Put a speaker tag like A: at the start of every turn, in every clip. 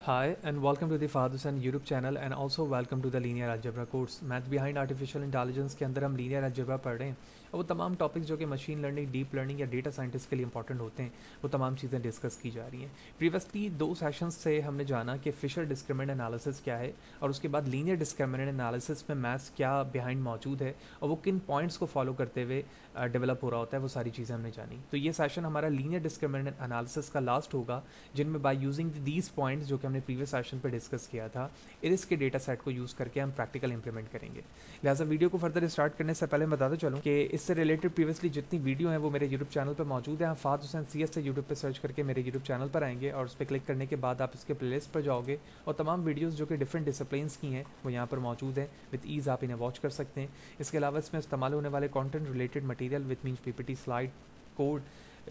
A: Hi and welcome to the Fahad Hussain YouTube channel and also welcome to the Linear Algebra course. Math Behind Artificial Intelligence के अंदर हम linear algebra पढ़ रहे हैं और वो तमाम टॉपिक्स जो कि मशीन लर्निंग, डीप लर्निंग या डेटा साइंटिस्ट के लिए इंपॉर्टेंट होते हैं वो तमाम चीज़ें डिस्कस की जा रही हैं। प्रीवियसली 2 सेशंस से हमने जाना कि फिशर डिस्क्रिमिनेंट एनालिसिस क्या है और उसके बाद लीनियर डिस्क्रिमिनेंट एनालिसिस में मैथ्स क्या बिहाइंड मौजूद है और वो किन पॉइंट्स को फॉलो करते हुए डेवलप हो रहा होता है, वो सारी चीज़ें हमने जानी। तो ये सेशन हमारा लीनियर डिस्क्रिमिनेंट एनालिसिस का लास्ट होगा, जिनमें बाय यूजिंग दीज पॉइंट्स जो कि हमने प्रीवियस सेशन पे डिस्कस किया था, इरिस के डेटा सेट को यूज़ करके हम प्रैक्टिकल इंप्लीमेंट करेंगे। लिहाजा वीडियो को फर्दर स्टार्ट करने से पहले मैं बताता चलूँ कि इससे रिलेटेड प्रीवियसली जितनी वीडियो हैं वो मेरे यूट्यूब चैनल पर मौजूद है। आप फहद हुसैन CS से यूट्यूब पर सर्च करके मेरे यूट्यूब चैनल पर आएंगे और उस पर क्लिक करने के बाद आप इसके प्लेलिस्ट पर जाओगे और तमाम वीडियोज़ जो कि डिफरेंट डिसिप्लिन्स की हैं वो यहाँ पर मौजूद हैं। विद ईज़ आप इन्हें वॉच कर सकते हैं। इसके अलावा इसमें इस्तेमाल होने वाले content related material with means PPT, slide, code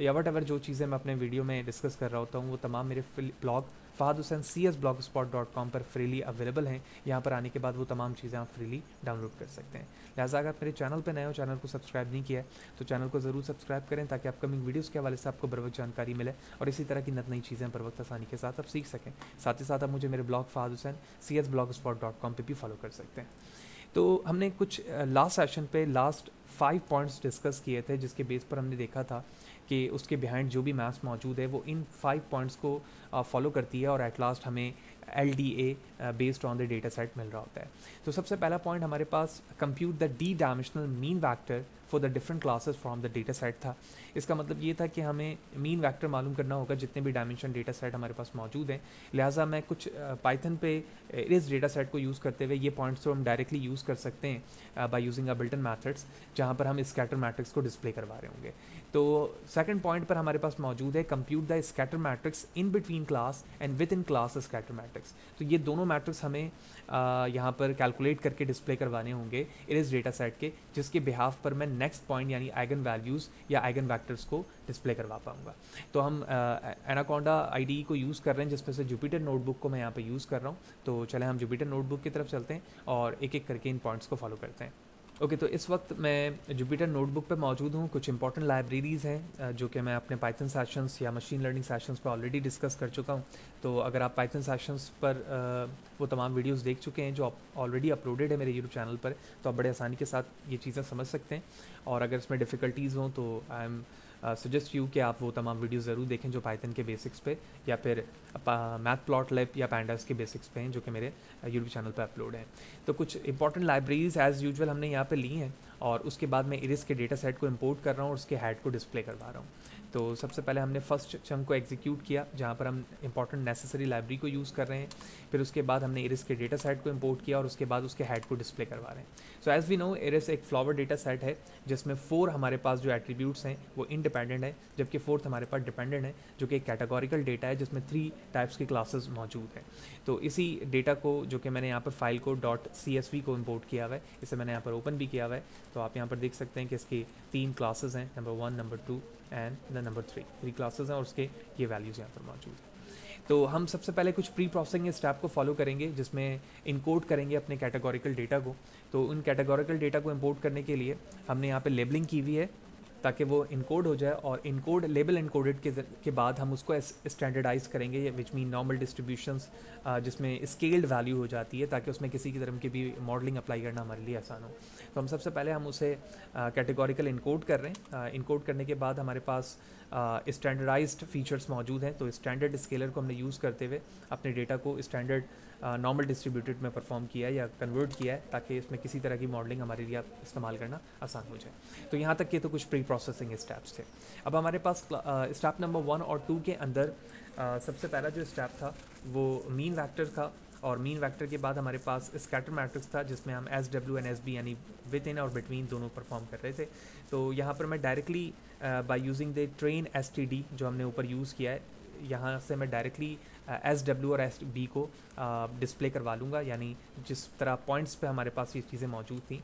A: या वट एवर जो चीज़ें मैं अपने वीडियो में डिस्कस कर रहा होता हूँ वो तमाम मेरे ब्लॉग fahadhussain.cs blogspot.com पर फ्रीली अवेलेबल हैं। यहाँ पर आने के बाद वो तमाम चीज़ें आप फ्रीली डाउनलोड कर सकते हैं। लिहाजा अगर आप मेरे चैनल पर नए हो, चैनल को सब्सक्राइब नहीं किया है तो चैनल को ज़रूर सब्सक्राइब करें ताकि अपकमिंग वीडियोज़ के हवाले से आपको बर वक्त जानकारी मिले और इसी तरह की नई चीज़ें बर वक्त आसानी के साथ आप सीख सकें। साथ ही साथ आप मुझे मेरे ब्लॉग fahadhussain.cs blogspot.com पर भी फॉलो कर सकते हैं। तो हमने कुछ लास्ट सेशन पे लास्ट 5 पॉइंट्स डिस्कस किए थे जिसके बेस पर हमने देखा था कि उसके बिहाइंड जो भी मैथ्स मौजूद है वो इन 5 पॉइंट्स को फॉलो करती है और एट लास्ट हमें LDA based on the data set मिल रहा होता है। तो सबसे पहला पॉइंट हमारे पास compute the D dimensional mean vector for the different classes from the data set था। इसका मतलब ये था कि हमें मीन वैक्टर मालूम करना होगा जितने भी डायमेंशन डेटा सेट हमारे पास मौजूद हैं। लिहाजा मैं कुछ पाइथन पे इस डेटा सेट को यूज़ करते हुए ये पॉइंट्स तो हम डायरेक्टली यूज़ कर सकते हैं बाय यूजिंग अ बिल्ट-इन मैथड्स, जहाँ पर हम स्कैटर मैट्रिक्स को डिस्प्ले करवा रहे होंगे। तो सेकंड पॉइंट पर हमारे पास मौजूद है compute the scatter matrix in between class and with in class scatter matrix. तो ये दोनों मैट्रिक्स हमें यहाँ पर कैलकुलेट करके डिस्प्ले करवाने होंगे इस डेटा सेट के, जिसके बिहाफ पर मैं नेक्स्ट पॉइंट यानी आइगन वैल्यूज़ या आइगन वैक्टर्स को डिस्प्ले करवा पाऊंगा। तो हम एनाकोंडा IDE को यूज़ कर रहे हैं जिसमें से जुपिटर नोटबुक को मैं यहाँ पे यूज़ कर रहा हूँ। तो चले हम जुपिटर नोटबुक की तरफ चलते हैं और एक एक करके इन पॉइंट्स को फॉलो करते हैं। ओके, तो इस वक्त मैं जुपिटर नोटबुक पे मौजूद हूँ। कुछ इंपॉर्टेंट लाइब्रेरीज़ हैं जो कि मैं अपने पाइथन सेशंस या मशीन लर्निंग सेशंस पर ऑलरेडी डिस्कस कर चुका हूँ। तो अगर आप पाइथन सेशंस पर वो तमाम वीडियोस देख चुके हैं जो ऑलरेडी अपलोडेड है मेरे यूट्यूब चैनल पर, तो आप बड़े आसानी के साथ ये चीज़ें समझ सकते हैं। और अगर इसमें डिफ़िकल्टीज़ हों तो आई एम सजेस्ट यू कि आप वो तमाम वीडियोस ज़रूर देखें जो पाइथन के बेसिक्स पे या फिर मैटप्लॉटलिब या पैंडास के बेसिक्स पे हैं जो कि मेरे यूट्यूब चैनल पे अपलोड हैं। तो कुछ इंपॉर्टेंट लाइब्रेरीज़ एज़ यूजुअल हमने यहाँ पे ली हैं और उसके बाद मैं इरिस के डेटा सेट को इंपोर्ट कर रहा हूँ और उसके हेड को डिस्प्ले करवा रहा हूँ। तो सबसे पहले हमने फर्स्ट चंक को एग्जीक्यूट किया जहाँ पर हम इंपॉर्टेंट नेसेसरी लाइब्रेरी को यूज़ कर रहे हैं। फिर उसके बाद हमने इरिस के डेटा सेट को इंपोर्ट किया और उसके बाद उसके हेड को डिस्प्ले करवा रहे हैं। So as we know iris एक फ्लावर डेटा सेट है जिसमें 4 हमारे पास जो एट्रीब्यूट्स हैं वो इंडिपेंडेंट है, जबकि 4th हमारे पास डिपेंडेंट है जो कि एक कैटेगोरिकल डेटा है जिसमें 3 टाइप्स की क्लासेस मौजूद हैं। तो इसी डेटा को जो कि मैंने यहाँ पर फाइल को .csv को इंपोर्ट किया हुआ है, इसे मैंने यहाँ पर ओपन भी किया हुआ है। तो आप यहाँ पर देख सकते हैं कि इसकी 3 क्लासेस हैं, number 1, number 2 and the number 3 classes हैं और उसके ये वैल्यूज़ यहाँ पर मौजूद हैं। तो हम सबसे पहले कुछ प्री प्रोसेसिंग स्टेप को फॉलो करेंगे जिसमें इनकोड करेंगे अपने कैटेगोरिकल डेटा को। तो उन कैटेगोरिकल डेटा को इंपोर्ट करने के लिए हमने यहाँ पे लेबलिंग की हुई है ताकि वो इनकोड हो जाए और इनकोड लेबल इनकोडेड के बाद हम उसको स्टैंडर्डाइज करेंगे, विच मीन नॉर्मल डिस्ट्रीब्यूशंस जिसमें स्केल्ड वैल्यू हो जाती है ताकि उसमें किसी की तरह की भी मॉडलिंग अप्लाई करना हमारे लिए आसान हो। तो हम सबसे पहले हम उसे कैटेगोरिकल इनकोड कर रहे हैं। इनकोड करने के बाद हमारे पास स्टैंडर्डाइज्ड फीचर्स मौजूद हैं। तो स्टैंडर्ड स्केलर को हमने यूज़ करते हुए अपने डेटा को स्टैंडर्ड नॉर्मल डिस्ट्रीब्यूटेड में परफॉर्म किया है या कन्वर्ट किया है ताकि इसमें किसी तरह की मॉडलिंग हमारे लिए इस्तेमाल करना आसान हो जाए। तो यहाँ तक के तो कुछ प्री प्रोसेसिंग स्टेप्स थे। अब हमारे पास स्टेप नंबर 1 और 2 के अंदर सबसे पहला जो स्टेप था वो मीन वैक्टर था और मीन वैक्टर के बाद हमारे पास स्कैटर मैट्रिक्स था जिसमें हम SW एंड SB यानी विद इन और बिटवीन दोनों परफॉर्म कर रहे थे। तो यहाँ पर मैं directly by using the train STD जो हमने ऊपर यूज़ किया है, यहाँ से मैं डायरेक्टली SW और SB को डिस्प्ले करवा लूँगा, यानी जिस तरह पॉइंट्स पे हमारे पास ये चीज़ें मौजूद थी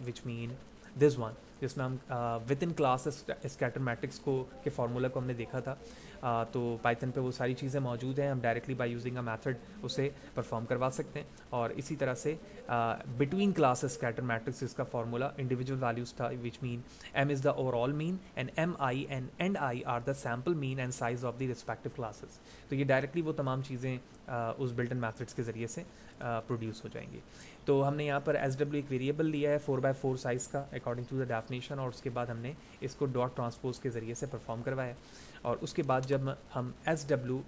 A: विच मीन दिस वन, जिसमें हम with in class scatter matrix को के फार्मूला को हमने देखा था। तो पाइथन पे वो सारी चीज़ें मौजूद हैं, हम directly by using a method उसे परफॉर्म करवा सकते हैं। और इसी तरह से बिटवीन क्लासेस स्कैटर मैट्रिक्स इसका फार्मूला इंडिविजुअल वैल्यूज था, which mean m is the overall mean and mi and i are the sample mean and size of the respective classes. तो ये डायरेक्टली वो तमाम चीज़ें उस बिल्ट इन मैथड्स के ज़रिए से प्रोड्यूस हो जाएंगी। तो हमने यहाँ पर SW एक वेरिएबल लिया है 4x4 साइज़ का अकॉर्डिंग टू द डेफिनेशन, और उसके बाद हमने इसको डॉट ट्रांसपोज के ज़रिए से परफॉर्म करवाया। और उसके बाद जब हम SW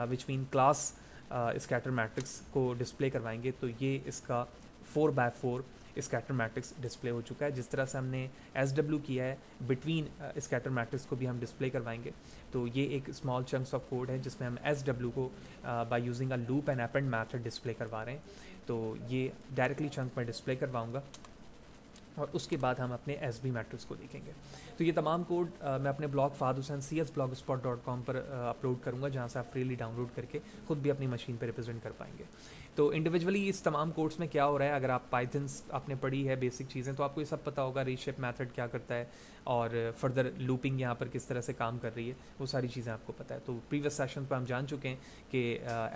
A: which mean class scatter matrix को डिस्प्ले करवाएंगे तो ये इसका 4x4 स्कैटर मैट्रिक्स डिस्प्ले हो चुका है। जिस तरह से हमने SW किया है बिटवीन स्कैटर मैट्रिक्स को भी हम डिस्प्ले करवाएंगे। तो ये एक स्मॉल चंक्स ऑफ कोड है जिसमें हम SW को bye using a loop and append method display करवा रहे हैं। तो ये डायरेक्टली चंक में डिस्प्ले करवाऊंगा और उसके बाद हम अपने SB मैट्रिक्स को देखेंगे। तो ये तमाम कोड मैं अपने ब्लॉग fahadhussain cs.blogspot.com पर अपलोड करूँगा, जहाँ से आप फ्रीली डाउनलोड करके खुद भी अपनी मशीन पर रिप्रेजेंट कर पाएंगे। तो इंडिविजुअली इस तमाम कोड्स में क्या हो रहा है, अगर आप पाइथन आपने पढ़ी है बेसिक चीज़ें तो आपको ये सब पता होगा, रीशेप मेथड क्या करता है और फर्दर लूपिंग यहाँ पर किस तरह से काम कर रही है, वो सारी चीज़ें आपको पता है। तो प्रीवियस सेशन पर हम जान चुके हैं कि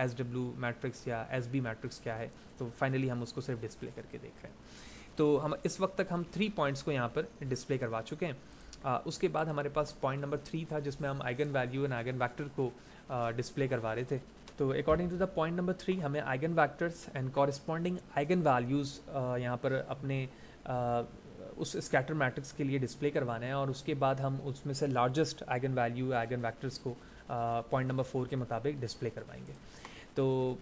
A: SW मैट्रिक्स या SB मैट्रिक्स क्या है, तो फाइनली हम उसको सिर्फ डिस्प्ले करके देख रहे हैं। तो हम इस वक्त तक हम 3 पॉइंट्स को यहाँ पर डिस्प्ले करवा चुके हैं। उसके बाद हमारे पास पॉइंट नंबर 3 था जिसमें हम eigen value and eigen vector को डिस्प्ले करवा रहे थे। तो according to the point number 3 हमें eigen vectors and corresponding eigen values यहाँ पर अपने उस स्कैटर मैट्रिक्स के लिए डिस्प्ले करवाना है, और उसके बाद हम उसमें से largest eigen value eigen vectors को पॉइंट नंबर 4 के मुताबिक डिस्प्ले करवाएंगे। तो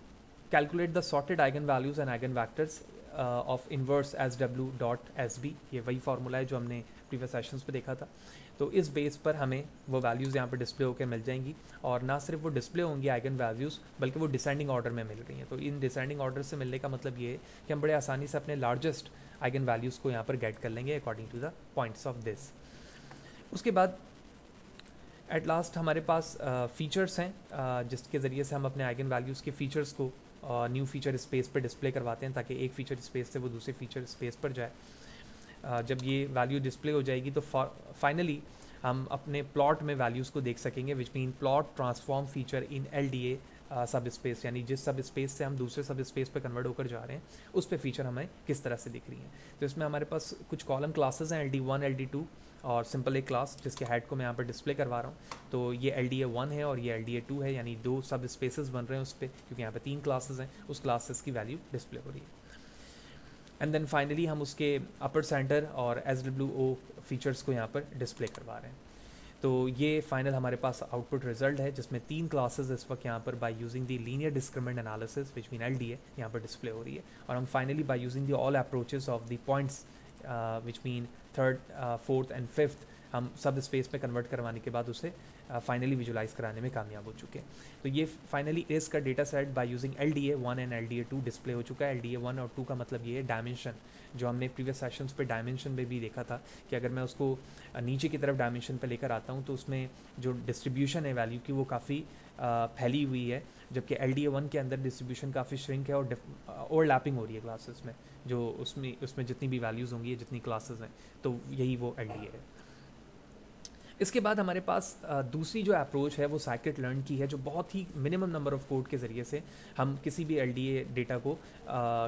A: calculate the sorted eigen values and eigen vectors of inverse SW dot SB, ये वही फार्मूला है जो हमने प्रीवियस सेशंस पे देखा था। तो इस बेस पर हमें वो वैल्यूज़ यहाँ पर डिस्प्ले होकर मिल जाएंगी, और ना सिर्फ वो डिस्प्ले होंगी आइगन वैल्यूज़ बल्कि वो डिसेंडिंग ऑर्डर में मिल रही हैं। तो इन डिसेंडिंग ऑर्डर से मिलने का मतलब ये है कि हम बड़े आसानी से अपने लार्जेस्ट आइगन वैल्यूज़ को यहाँ पर गेट कर लेंगे according to the points of this. उसके बाद एट लास्ट हमारे पास फीचर्स हैं जिसके ज़रिए से हम अपने आइगन वैल्यूज़ के फीचर्स को न्यू फीचर स्पेस पर डिस्प्ले करवाते हैं, ताकि एक फीचर स्पेस से वो दूसरे फीचर स्पेस पर जाए। जब ये वैल्यू डिस्प्ले हो जाएगी तो फाइनली हम अपने प्लॉट में वैल्यूज़ को देख सकेंगे, which mean plot transform feature in LDA सब स्पेस, यानी जिस सब स्पेस से हम दूसरे सब स्पेस पर कन्वर्ट होकर जा रहे हैं उस पे फीचर हमें किस तरह से दिख रही हैं। तो इसमें हमारे पास कुछ कॉलम क्लासेस हैं, LD1 LD2 और सिंपल एक क्लास जिसके हेड को मैं यहाँ पर डिस्प्ले करवा रहा हूँ। तो ये LDA1 है और ये LDA2 है, यानी 2 सब स्पेसेस बन रहे हैं उस पर, क्योंकि यहाँ पे 3 क्लासेस हैं, उस क्लासेस की वैल्यू डिस्प्ले हो रही है। एंड देन फाइनली हम उसके अपर सेंटर और SWO फीचर्स को यहाँ पर डिस्प्ले करवा रहे हैं। तो ये फाइनल हमारे पास आउटपुट रिजल्ट है जिसमें 3 क्लासेस इस वक्त यहाँ पर by using the linear discriminant analysis which mean LDA यहाँ पर डिस्प्ले हो रही है। और हम finally by using the all approaches of the points which mean 3rd, 4th and 5th हम सब स्पेस पे कन्वर्ट करवाने के बाद उसे फाइनली विजुलाइज कराने में कामयाब हो चुके हैं। तो ये फाइनली इसका data set by using LDA1 and LDA2 display हो चुका है। LDA1 और 2 का मतलब ये है डायमेंशन, जो हमने प्रीवियस सेशंस पे डायमेंशन में भी देखा था कि अगर मैं उसको नीचे की तरफ डायमेंशन पे लेकर आता हूँ तो उसमें जो डिस्ट्रीब्यूशन है वैल्यू की वो काफ़ी फैली हुई है, जबकि LDA1 के अंदर डिस्ट्रीब्यूशन काफ़ी श्रिंक है और ओवरलैपिंग हो रही है क्लासेस में, जो उसमें जितनी भी वैल्यूज़ होंगी जितनी क्लासेस हैं, तो यही वो LDA है। इसके बाद हमारे पास दूसरी जो अप्रोच है वो साइकिट लर्न की है, जो बहुत ही मिनिमम नंबर ऑफ़ कोड के ज़रिए से हम किसी भी LDA डेटा को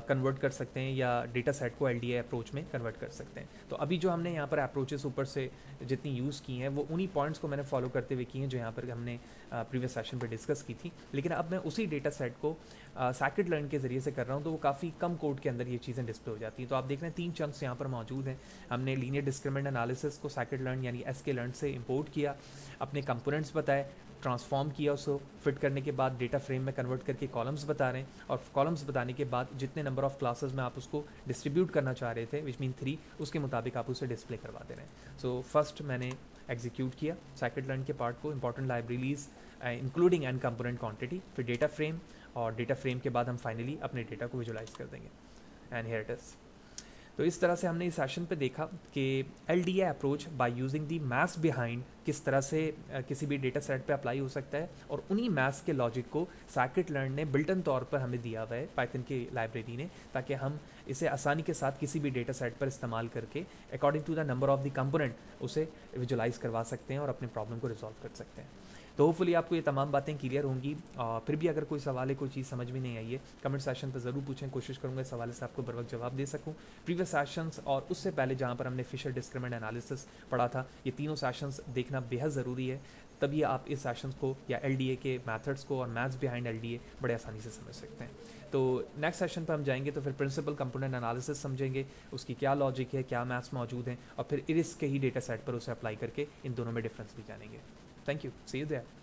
A: कन्वर्ट कर सकते हैं या डेटा सेट को LDA अप्रोच में कन्वर्ट कर सकते हैं। तो अभी जो हमने यहाँ पर अप्रोचेस ऊपर से जितनी यूज़ की हैं वो उन्हीं पॉइंट्स को मैंने फॉलो करते हुए की हैं जो यहाँ पर हमने प्रीवियस सेशन पर डिस्कस की थी, लेकिन अब मैं उसी डेटा सेट को साइकिट लर्न के ज़रिए से कर रहा हूँ, तो वो काफ़ी कम कोड के अंदर ये चीज़ें डिस्प्ले हो जाती हैं। तो आप देख रहे हैं 3 चंक्स यहाँ पर मौजूद हैं। हमने लीनियर डिस्क्रिमिनेंट एनालिसिस को साइकिट लर्न यानी SK लर्न से इंपोर्ट किया, अपने कंपोनेंट्स बताए, ट्रांसफॉर्म किया, उसको फिट करने के बाद डेटा फ्रेम में कन्वर्ट करके कॉलम्स बता रहे हैं, और कॉलम्स बताने के बाद जितने नंबर ऑफ़ क्लासेस में आप उसको डिस्ट्रीब्यूट करना चाह रहे थे विच मीन 3, उसके मुताबिक आप उसे डिस्प्ले करवा दे रहे हैं। सो फर्स्ट मैंने एग्जीक्यूट किया साइकिट लर्न के पार्ट को, important libraries including and component quantity, फिर डेटा फ्रेम, और डेटा फ्रेम के बाद हम फाइनली अपने डेटा को विजुलाइज कर देंगे। And here it is. तो इस तरह से हमने इस सेशन पे देखा कि LDA approach by using the maths behind किस तरह से किसी भी डेटा सेट पे अप्लाई हो सकता है, और उन्हीं मैथ्स के लॉजिक को साइकिट लर्न ने बिल्टन तौर पर हमें दिया हुआ है पाइथन की लाइब्रेरी ने, ताकि हम इसे आसानी के साथ किसी भी डेटा सेट पर इस्तेमाल करके according to the number of the component उसे विजुलाइज करवा सकते हैं और अपने प्रॉब्लम को रिजॉल्व कर सकते हैं। तो होपफुली आपको ये तमाम बातें क्लियर होंगी। फिर भी अगर कोई सवाल है, कोई चीज़ समझ में नहीं आई है, कमेंट सेशन पर ज़रूर पूछें, कोशिश करूँगा इस हवाले से आपको बर वक्त जवाब दे सकूँ। प्रीवियस सेशंस और उससे पहले जहाँ पर हमने फिशर डिस्क्रिमिनेंट एनालिसिस पढ़ा था, ये तीनों सेशंस देखना बेहद ज़रूरी है, तभी आप इस सेशंस को या एलडीए के मेथड्स को और मैथ्स बिहाइंड एलडीए बड़े आसानी से समझ सकते हैं। तो नेक्स्ट सेशन पर हम जाएंगे तो फिर प्रिंसिपल कंपोनेंट एनालिसिस समझेंगे, उसकी क्या लॉजिक है, क्या मैथ्स मौजूद हैं, और फिर इरिस के ही डेटा सेट पर उसे अप्लाई करके इन दोनों में डिफरेंस भी जानेंगे। Thank you, see you there.